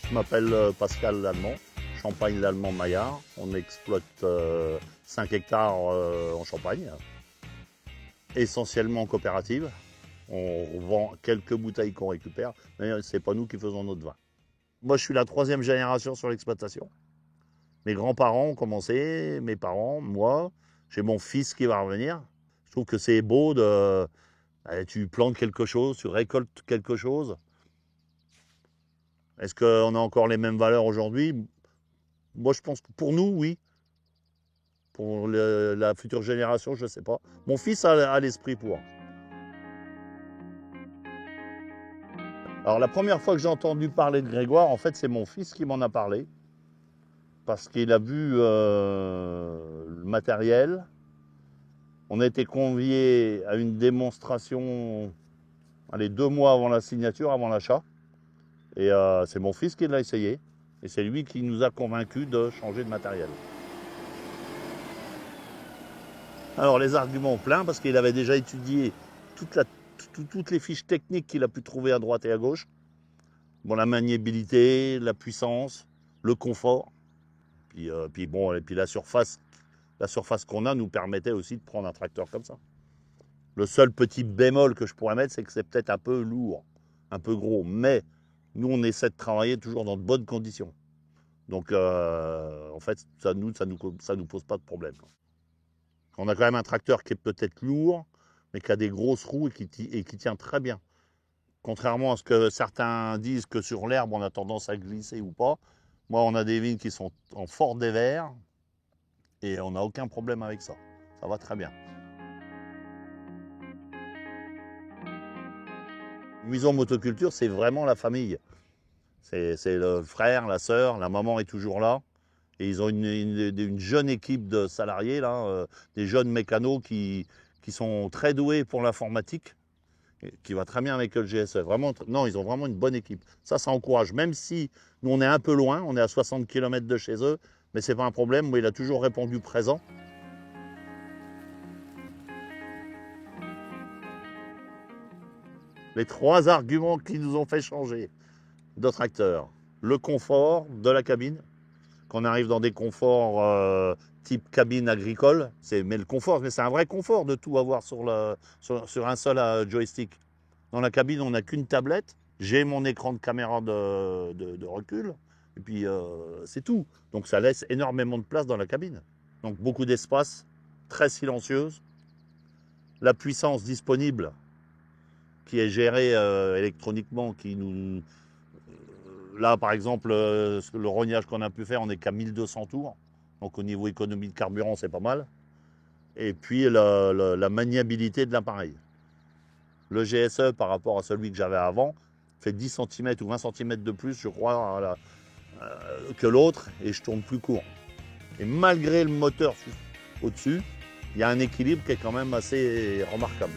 Je m'appelle Pascal Lallemand, Champagne Lallemand Maillard. On exploite 5 hectares en Champagne, essentiellement en coopérative. On vend quelques bouteilles qu'on récupère, mais ce n'est pas nous qui faisons notre vin. Moi, je suis la 3e génération sur l'exploitation. Mes grands-parents ont commencé, mes parents, moi. J'ai mon fils qui va revenir. Je trouve que c'est beau de... Tu plantes quelque chose, tu récoltes quelque chose. Est-ce qu'on a encore les mêmes valeurs aujourd'hui? Moi, je pense que pour nous, oui. Pour la future génération, je ne sais pas. Mon fils a l'esprit pour. Alors, la première fois que j'ai entendu parler de Grégoire, en fait, c'est mon fils qui m'en a parlé. Parce qu'il a vu le matériel. On a été conviés à une démonstration 2 mois avant la signature, avant l'achat. Et c'est mon fils qui l'a essayé. Et c'est lui qui nous a convaincus de changer de matériel. Alors les arguments pleins, parce qu'il avait déjà étudié toutes les fiches techniques qu'il a pu trouver à droite et à gauche. Bon, la maniabilité, la puissance, le confort. Puis la surface qu'on a nous permettait aussi de prendre un tracteur comme ça. Le seul petit bémol que je pourrais mettre, c'est que c'est peut-être un peu lourd, un peu gros. Mais nous, on essaie de travailler toujours dans de bonnes conditions. Donc, en fait, ça nous pose pas de problème. On a quand même un tracteur qui est peut-être lourd, mais qui a des grosses roues et qui tient très bien. Contrairement à ce que certains disent que sur l'herbe, on a tendance à glisser ou pas. Moi, on a des vignes qui sont en fort dévers et on n'a aucun problème avec ça. Ça va très bien. Muison Motoculture, c'est vraiment la famille. C'est le frère, la sœur, la maman est toujours là. Et ils ont une jeune équipe de salariés, là, des jeunes mécanos qui sont très doués pour l'informatique, qui va très bien avec le GSE. Vraiment, non, ils ont vraiment une bonne équipe. Ça encourage. Même si nous, on est un peu loin, on est à 60 km de chez eux, mais ce n'est pas un problème. Moi, il a toujours répondu présent. Les 3 arguments qui nous ont fait changer de tracteur. Le confort de la cabine. Qu'on arrive dans des conforts type cabine agricole, mais le confort, mais c'est un vrai confort de tout avoir sur un seul joystick. Dans la cabine, on n'a qu'une tablette, j'ai mon écran de caméra de recul, et puis c'est tout. Donc ça laisse énormément de place dans la cabine. Donc beaucoup d'espace, très silencieuse. La puissance disponible qui est gérée électroniquement, qui nous... Là, par exemple, le rognage qu'on a pu faire, on n'est qu'à 1200 tours. Donc, au niveau économie de carburant, c'est pas mal. Et puis, la maniabilité de l'appareil. Le GSE, par rapport à celui que j'avais avant, fait 10 cm ou 20 cm de plus, je crois, que l'autre. Et je tourne plus court. Et malgré le moteur au-dessus, il y a un équilibre qui est quand même assez remarquable.